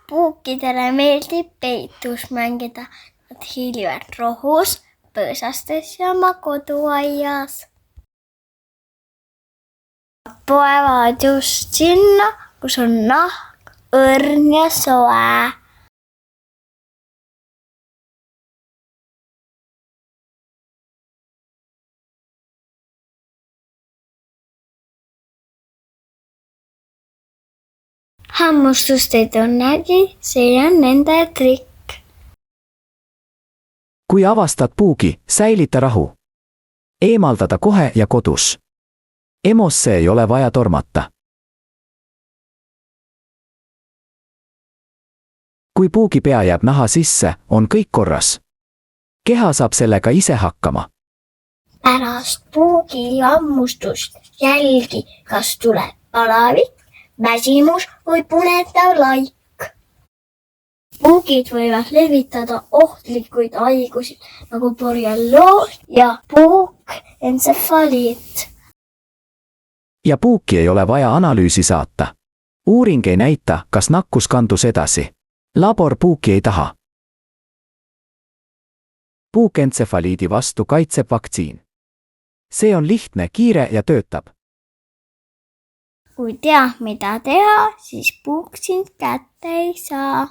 Puukidele meeldib peitus mängida. Nad hiilivad rohus, põõsastes ja oma koduaias. Poevad just sinna, kus on nahk, õrn ja soe. Hammustust ei tunnegi, see on nende trikk. Kui avastad puugi, säilita rahu. Eemalda ta kohe ja kodus. Emosse ei ole vaja tormata. Kui puugi pea jääb naha sisse, on kõik korras. Keha saab sellega ise hakkama. Pärast puugi hammustust jälgi, kas tuleb palavik, väsimus või punetav laik. Puugid võivad levitada ohtlikuid haigusi nagu borrelioos ja puukentsefaliit. Ja puuki ei ole vaja analüüsi saata. Uuring ei näita, kas nakkus kandus edasi. Labor puuki ei taha. Puukentsefaliidi vastu kaitseb vaktsiin. See on lihtne, kiire ja töötab. Kui tead, mida teha, siis puuk sind kätte ei saa.